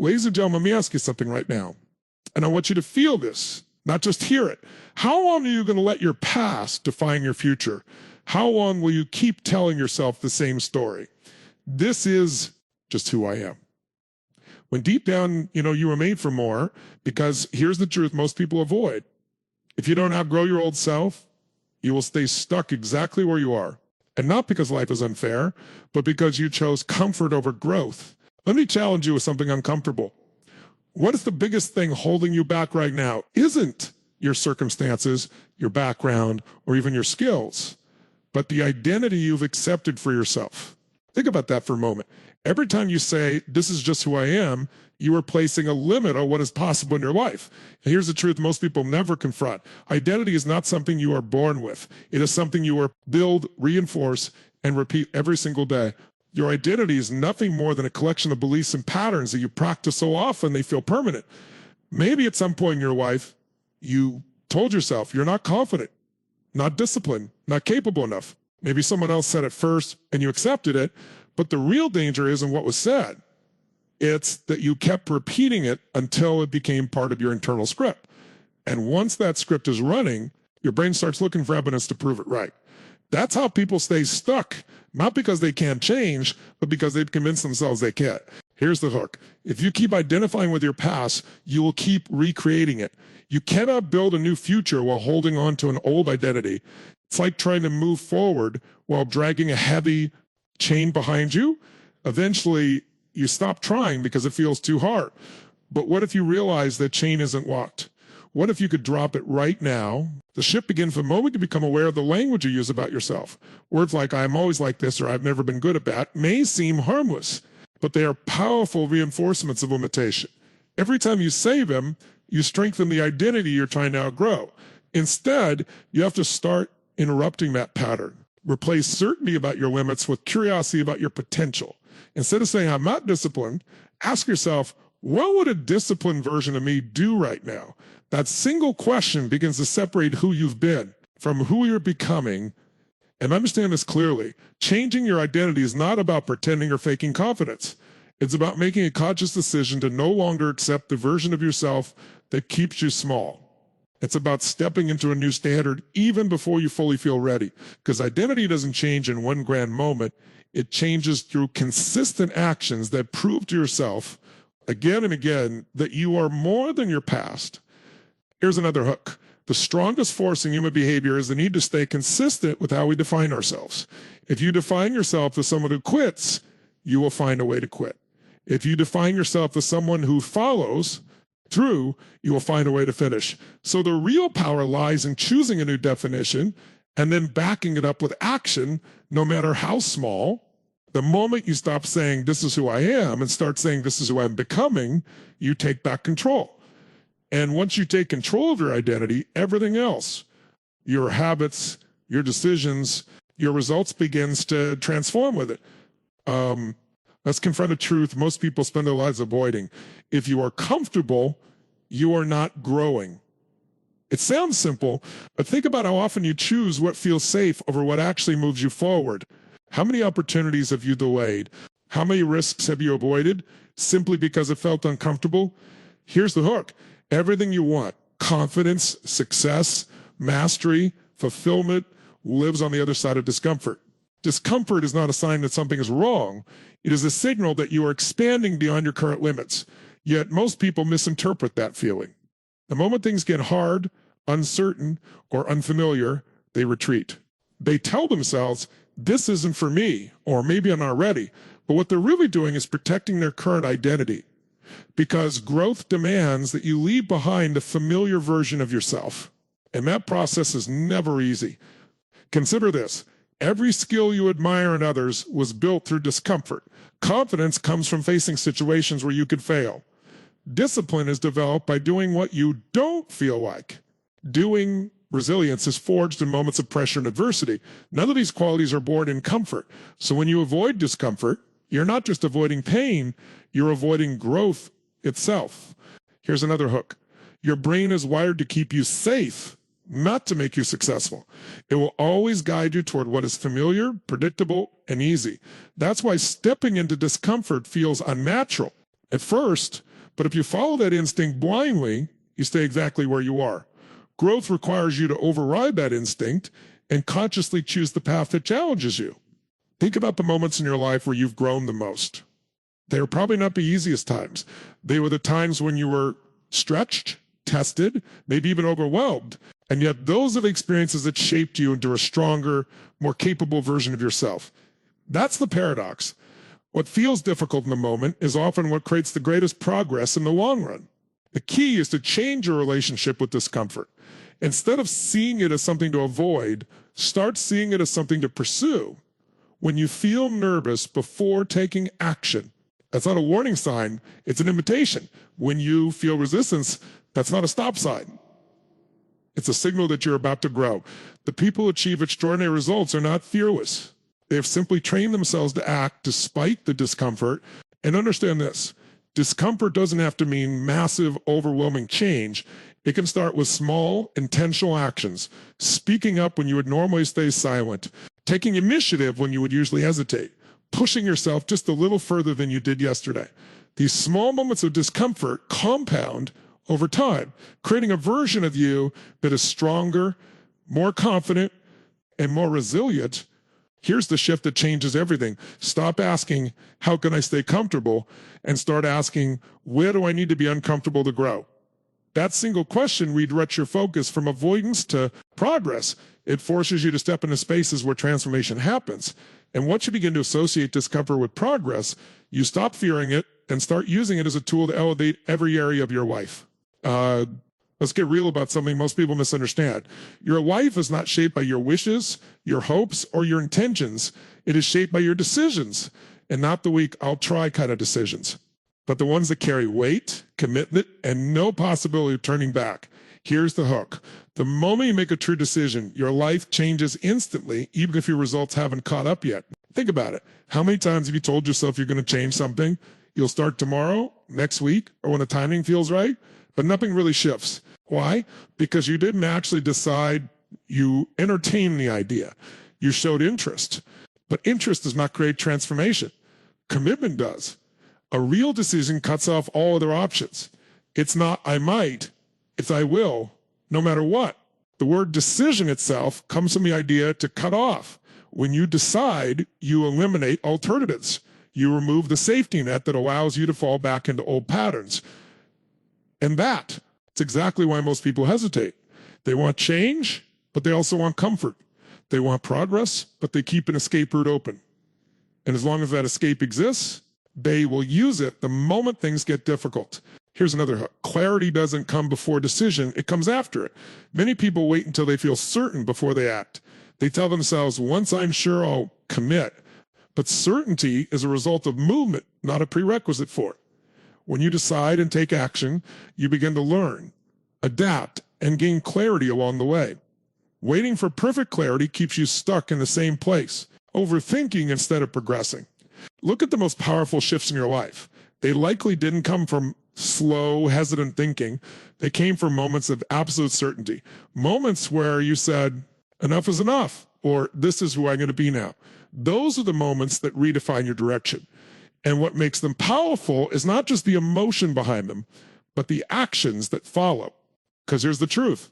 ladies and gentlemen, let me ask you something right now. And I want you to feel this, not just hear it. How long are you going to let your past define your future? How long will you keep telling yourself the same story? This is just who I am. When deep down, you were made for more, because here's the truth most people avoid. If you don't outgrow your old self, you will stay stuck exactly where you are. And not because life is unfair, but because you chose comfort over growth. Let me challenge you with something uncomfortable. What is the biggest thing holding you back right now? Isn't your circumstances, your background, or even your skills, but the identity you've accepted for yourself. Think about that for a moment. Every time you say, this is just who I am, you are placing a limit on what is possible in your life. And here's the truth most people never confront. Identity is not something you are born with. It is something you are build, reinforce, and repeat every single day. Your identity is nothing more than a collection of beliefs and patterns that you practice so often they feel permanent. Maybe at some point in your life, you told yourself you're not confident, not disciplined, not capable enough. Maybe someone else said it first and you accepted it, but the real danger isn't what was said. It's that you kept repeating it until it became part of your internal script. And once that script is running, your brain starts looking for evidence to prove it right. That's how people stay stuck, not because they can't change, but because they've convinced themselves they can't. Here's the hook. If you keep identifying with your past, you will keep recreating it. You cannot build a new future while holding on to an old identity. It's like trying to move forward while dragging a heavy chain behind you. Eventually, you stop trying because it feels too hard. But what if you realize that chain isn't locked? What if you could drop it right now? The shift begins the moment you become aware of the language you use about yourself. Words like, I'm always like this, or I've never been good at that, may seem harmless, but they are powerful reinforcements of limitation. Every time you say them, you strengthen the identity you're trying to outgrow. Instead, you have to start interrupting that pattern. Replace certainty about your limits with curiosity about your potential. Instead of saying, I'm not disciplined, ask yourself, what would a disciplined version of me do right now? That single question begins to separate who you've been from who you're becoming. And understand this clearly. Changing your identity is not about pretending or faking confidence. It's about making a conscious decision to no longer accept the version of yourself that keeps you small. It's about stepping into a new standard even before you fully feel ready. Because identity doesn't change in one grand moment. It changes through consistent actions that prove to yourself again and again that you are more than your past. Here's another hook. The strongest force in human behavior is the need to stay consistent with how we define ourselves. If you define yourself as someone who quits, you will find a way to quit. If you define yourself as someone who follows through, you will find a way to finish. So the real power lies in choosing a new definition and then backing it up with action, no matter how small. The moment you stop saying, this is who I am, and start saying, this is who I'm becoming, you take back control. And once you take control of your identity, everything else, your habits, your decisions, your results begins to transform with it. Let's confront a truth most people spend their lives avoiding. If you are comfortable, you are not growing. It sounds simple, but think about how often you choose what feels safe over what actually moves you forward. How many opportunities have you delayed? How many risks have you avoided simply because it felt uncomfortable? Here's the hook. Everything you want, confidence, success, mastery, fulfillment, lives on the other side of discomfort. Discomfort is not a sign that something is wrong. It is a signal that you are expanding beyond your current limits. Yet most people misinterpret that feeling. The moment things get hard, uncertain, or unfamiliar, they retreat. They tell themselves, this isn't for me, or maybe I'm not ready. But what they're really doing is protecting their current identity. Because growth demands that you leave behind the familiar version of yourself. And that process is never easy. Consider this. Every skill you admire in others was built through discomfort. Confidence comes from facing situations where you could fail. Discipline is developed by doing what you don't feel like. Resilience is forged in moments of pressure and adversity. None of these qualities are born in comfort. So when you avoid discomfort, you're not just avoiding pain, you're avoiding growth itself. Here's another hook. Your brain is wired to keep you safe, not to make you successful. It will always guide you toward what is familiar, predictable, and easy. That's why stepping into discomfort feels unnatural. At first, But if you follow that instinct blindly, you stay exactly where you are. Growth requires you to override that instinct and consciously choose the path that challenges you. Think about the moments in your life where you've grown the most. They were probably not the easiest times. They were the times when you were stretched, tested, maybe even overwhelmed. And yet those are the experiences that shaped you into a stronger, more capable version of yourself. That's the paradox. What feels difficult in the moment is often what creates the greatest progress in the long run. The key is to change your relationship with discomfort. Instead of seeing it as something to avoid, start seeing it as something to pursue. When you feel nervous before taking action, that's not a warning sign, it's an invitation. When you feel resistance, that's not a stop sign. It's a signal that you're about to grow. The people who achieve extraordinary results are not fearless. They have simply trained themselves to act despite the discomfort. And understand this, discomfort doesn't have to mean massive, overwhelming change. It can start with small, intentional actions, speaking up when you would normally stay silent, taking initiative when you would usually hesitate, pushing yourself just a little further than you did yesterday. These small moments of discomfort compound over time, creating a version of you that is stronger, more confident, and more resilient. Here's the shift that changes everything. Stop asking, how can I stay comfortable? And start asking, where do I need to be uncomfortable to grow? That single question redirects your focus from avoidance to progress. It forces you to step into spaces where transformation happens. And once you begin to associate discomfort with progress, you stop fearing it and start using it as a tool to elevate every area of your life. Let's get real about something most people misunderstand. Your life is not shaped by your wishes, your hopes, or your intentions. It is shaped by your decisions, and not the weak, I'll try kind of decisions, but the ones that carry weight, commitment, and no possibility of turning back. Here's the hook. The moment you make a true decision, your life changes instantly, even if your results haven't caught up yet. Think about it. How many times have you told yourself you're going to change something? You'll start tomorrow, next week, or when the timing feels right, but nothing really shifts. Why? Because you didn't actually decide, you entertained the idea. You showed interest. But interest does not create transformation. Commitment does. A real decision cuts off all other options. It's not I might, it's I will, no matter what. The word decision itself comes from the idea to cut off. When you decide, you eliminate alternatives. You remove the safety net that allows you to fall back into old patterns. And that's exactly why most people hesitate. They want change, but they also want comfort. They want progress, but they keep an escape route open. And as long as that escape exists, they will use it the moment things get difficult. Here's another hook. Clarity doesn't come before decision, it comes after it. Many people wait until they feel certain before they act. They tell themselves, once I'm sure, I'll commit. But certainty is a result of movement, not a prerequisite for it. When you decide and take action, you begin to learn, adapt, and gain clarity along the way. Waiting for perfect clarity keeps you stuck in the same place, overthinking instead of progressing. Look at the most powerful shifts in your life. They likely didn't come from slow, hesitant thinking. They came from moments of absolute certainty. Moments where you said, enough is enough, or this is who I'm going to be now. Those are the moments that redefine your direction. And what makes them powerful is not just the emotion behind them, but the actions that follow. Because here's the truth.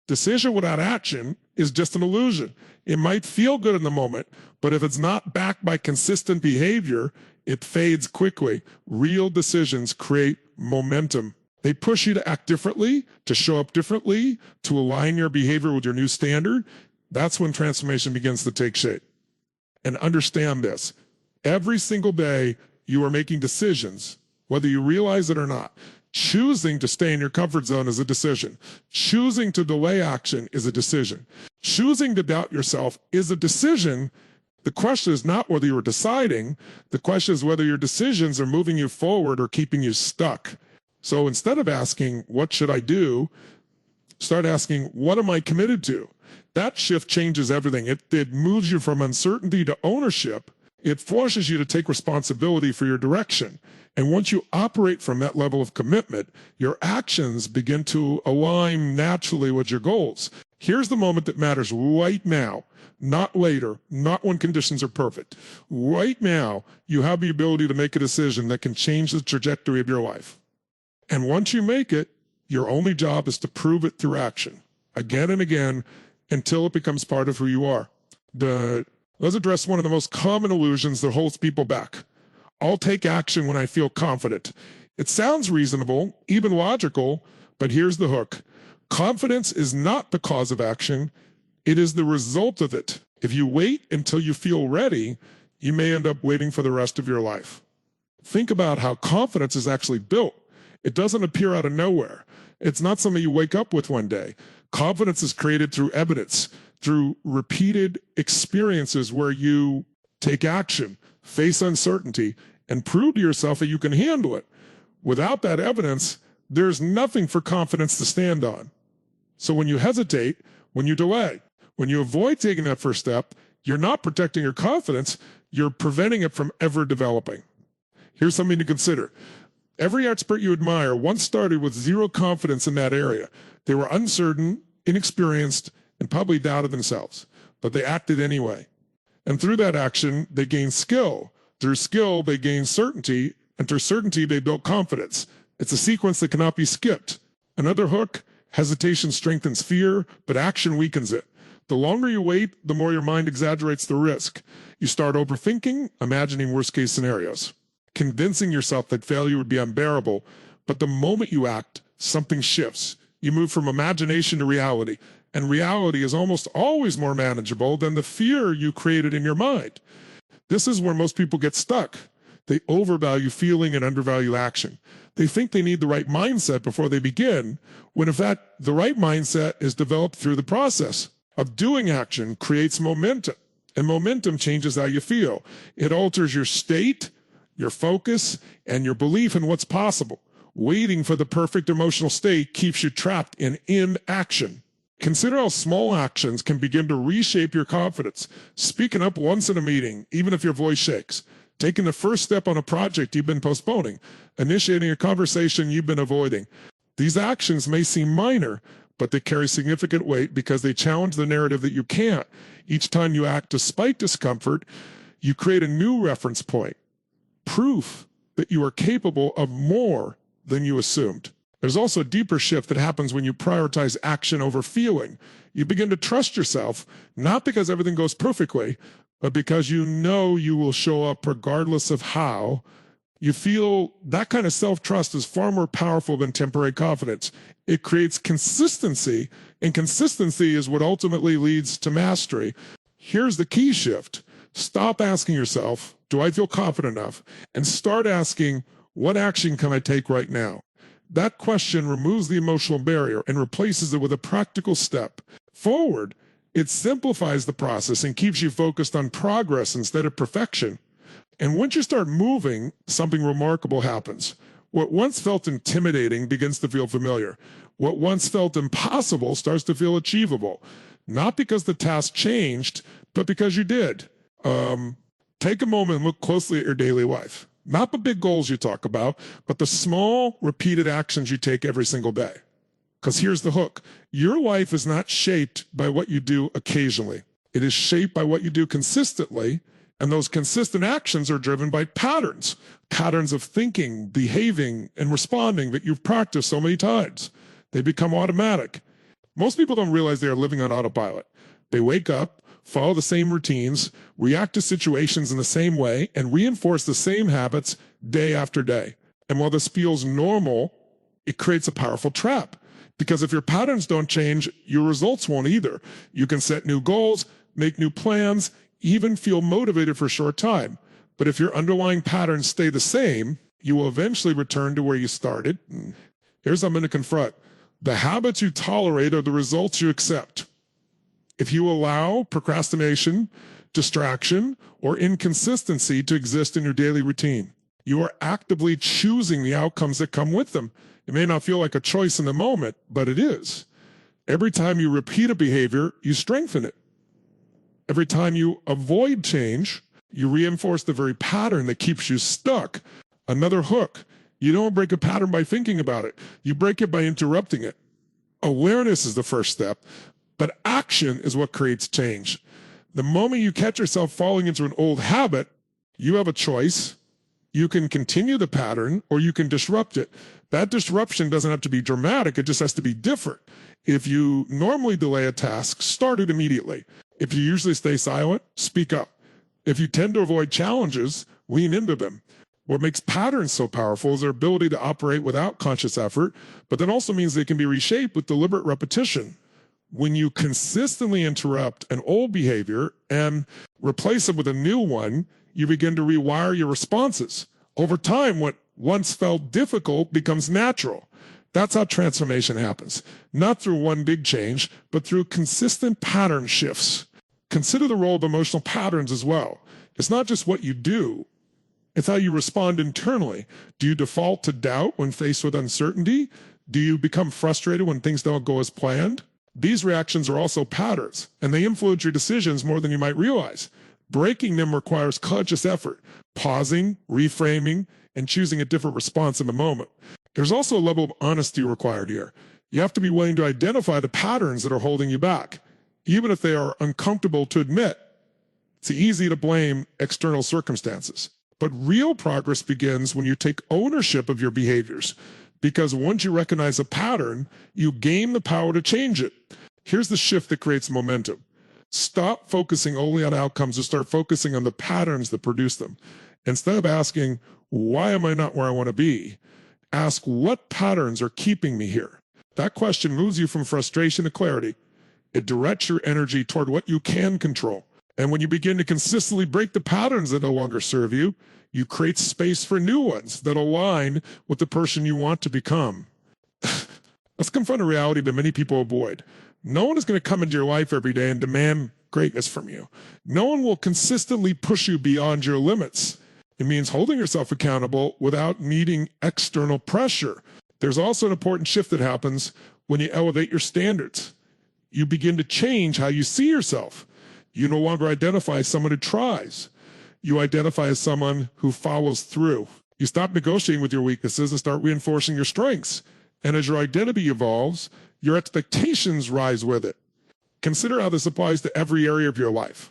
Decision without action is just an illusion. It might feel good in the moment, but if it's not backed by consistent behavior, it fades quickly. Real decisions create momentum. They push you to act differently, to show up differently, to align your behavior with your new standard. That's when transformation begins to take shape. And understand this. Every single day, you are making decisions, whether you realize it or not. Choosing to stay in your comfort zone is a decision. Choosing to delay action is a decision. Choosing to doubt yourself is a decision. The question is not whether you are deciding. The question is whether your decisions are moving you forward or keeping you stuck. So instead of asking, what should I do? Start asking, what am I committed to? That shift changes everything. It moves you from uncertainty to ownership. It forces you to take responsibility for your direction. And once you operate from that level of commitment, your actions begin to align naturally with your goals. Here's the moment that matters right now, not later, not when conditions are perfect. Right now, you have the ability to make a decision that can change the trajectory of your life. And once you make it, your only job is to prove it through action, again and again, until it becomes part of who you are. Let's address one of the most common illusions that holds people back. I'll take action when I feel confident. It sounds reasonable, even logical, but here's the hook. Confidence is not the cause of action. It is the result of it. If you wait until you feel ready, you may end up waiting for the rest of your life. Think about how confidence is actually built. It doesn't appear out of nowhere. It's not something you wake up with one day. Confidence is created through evidence, through repeated experiences where you take action, face uncertainty, and prove to yourself that you can handle it. Without that evidence, there's nothing for confidence to stand on. So when you hesitate, when you delay, when you avoid taking that first step, you're not protecting your confidence, you're preventing it from ever developing. Here's something to consider. Every expert you admire once started with zero confidence in that area. They were uncertain, inexperienced, and probably doubted themselves, but they acted anyway. And through that action, they gained skill. Through skill, they gained certainty, and through certainty, they built confidence. It's a sequence that cannot be skipped. Another hook, hesitation strengthens fear, but action weakens it. The longer you wait, the more your mind exaggerates the risk. You start overthinking, imagining worst-case scenarios, convincing yourself that failure would be unbearable. But the moment you act, something shifts. You move from imagination to reality, and reality is almost always more manageable than the fear you created in your mind. This is where most people get stuck. They overvalue feeling and undervalue action. They think they need the right mindset before they begin, when in fact, the right mindset is developed through the process of doing action creates momentum, and momentum changes how you feel. It alters your state, your focus, and your belief in what's possible. Waiting for the perfect emotional state keeps you trapped in inaction. Consider how small actions can begin to reshape your confidence. Speaking up once in a meeting, even if your voice shakes. Taking the first step on a project you've been postponing. Initiating a conversation you've been avoiding. These actions may seem minor, but they carry significant weight because they challenge the narrative that you can't. Each time you act despite discomfort, you create a new reference point. Proof that you are capable of more than you assumed. There's also a deeper shift that happens when you prioritize action over feeling. You begin to trust yourself, not because everything goes perfectly, but because you know you will show up regardless of how. You feel that kind of self-trust is far more powerful than temporary confidence. It creates consistency, and consistency is what ultimately leads to mastery. Here's the key shift. Stop asking yourself, do I feel confident enough? And start asking, what action can I take right now? That question removes the emotional barrier and replaces it with a practical step forward. It simplifies the process and keeps you focused on progress instead of perfection. And once you start moving, something remarkable happens. What once felt intimidating begins to feel familiar. What once felt impossible starts to feel achievable. Not because the task changed, but because you did. Take a moment and look closely at your daily life. Not the big goals you talk about, but the small, repeated actions you take every single day. Because here's the hook. Your life is not shaped by what you do occasionally. It is shaped by what you do consistently, and those consistent actions are driven by patterns of thinking, behaving, and responding that you've practiced so many times. They become automatic. Most people don't realize they are living on autopilot. They wake up, follow the same routines, react to situations in the same way, and reinforce the same habits day after day. And while this feels normal, it creates a powerful trap. Because if your patterns don't change, your results won't either. You can set new goals, make new plans, even feel motivated for a short time. But if your underlying patterns stay the same, you will eventually return to where you started. Here's something to confront. The habits you tolerate are the results you accept. If you allow procrastination, distraction, or inconsistency to exist in your daily routine, you are actively choosing the outcomes that come with them. It may not feel like a choice in the moment, but it is. Every time you repeat a behavior, you strengthen it. Every time you avoid change, you reinforce the very pattern that keeps you stuck. Another hook. You don't break a pattern by thinking about it. You break it by interrupting it. Awareness is the first step. But action is what creates change. The moment you catch yourself falling into an old habit, you have a choice. You can continue the pattern or you can disrupt it. That disruption doesn't have to be dramatic. It just has to be different. If you normally delay a task, start it immediately. If you usually stay silent, speak up. If you tend to avoid challenges, lean into them. What makes patterns so powerful is their ability to operate without conscious effort, but that also means they can be reshaped with deliberate repetition. When you consistently interrupt an old behavior and replace it with a new one, you begin to rewire your responses. Over time, what once felt difficult becomes natural. That's how transformation happens. Not through one big change, but through consistent pattern shifts. Consider the role of emotional patterns as well. It's not just what you do, it's how you respond internally. Do you default to doubt when faced with uncertainty? Do you become frustrated when things don't go as planned? These reactions are also patterns, and they influence your decisions more than you might realize. Breaking them requires conscious effort, pausing, reframing, and choosing a different response in the moment. There's also a level of honesty required here. You have to be willing to identify the patterns that are holding you back, even if they are uncomfortable to admit. It's easy to blame external circumstances, but real progress begins when you take ownership of your behaviors, because once you recognize a pattern, you gain the power to change it. Here's the shift that creates momentum. Stop focusing only on outcomes and start focusing on the patterns that produce them. Instead of asking, why am I not where I want to be? Ask, what patterns are keeping me here? That question moves you from frustration to clarity. It directs your energy toward what you can control. And when you begin to consistently break the patterns that no longer serve you, you create space for new ones that align with the person you want to become. Let's confront a reality that many people avoid. No one is going to come into your life every day and demand greatness from you. No one will consistently push you beyond your limits. It means holding yourself accountable without needing external pressure. There's also an important shift that happens when you elevate your standards. You begin to change how you see yourself. You no longer identify as someone who tries. You identify as someone who follows through. You stop negotiating with your weaknesses and start reinforcing your strengths. And as your identity evolves, your expectations rise with it. Consider how this applies to every area of your life.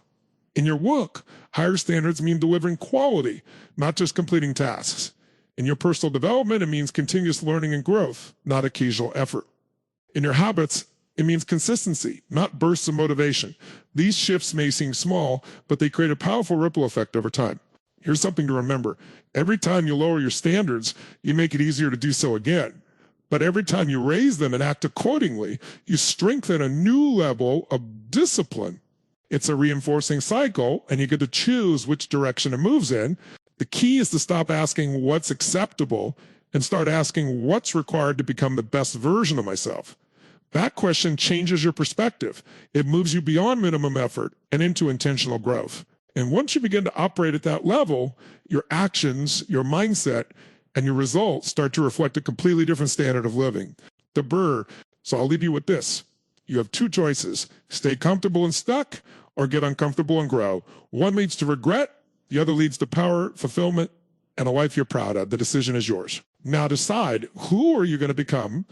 In your work, higher standards mean delivering quality, not just completing tasks. In your personal development, it means continuous learning and growth, not occasional effort. In your habits, it means consistency, not bursts of motivation. These shifts may seem small, but they create a powerful ripple effect over time. Here's something to remember. Every time you lower your standards, you make it easier to do so again. But every time you raise them and act accordingly, you strengthen a new level of discipline. It's a reinforcing cycle, and you get to choose which direction it moves in. The key is to stop asking what's acceptable and start asking what's required to become the best version of myself. That question changes your perspective. It moves you beyond minimum effort and into intentional growth. And once you begin to operate at that level, your actions, your mindset, and your results start to reflect a completely different standard of living. So I'll leave you with this. You have two choices: stay comfortable and stuck, or get uncomfortable and grow. One leads to regret, the other leads to power, fulfillment, and a life you're proud of. The decision is yours. Now decide, who are you going to become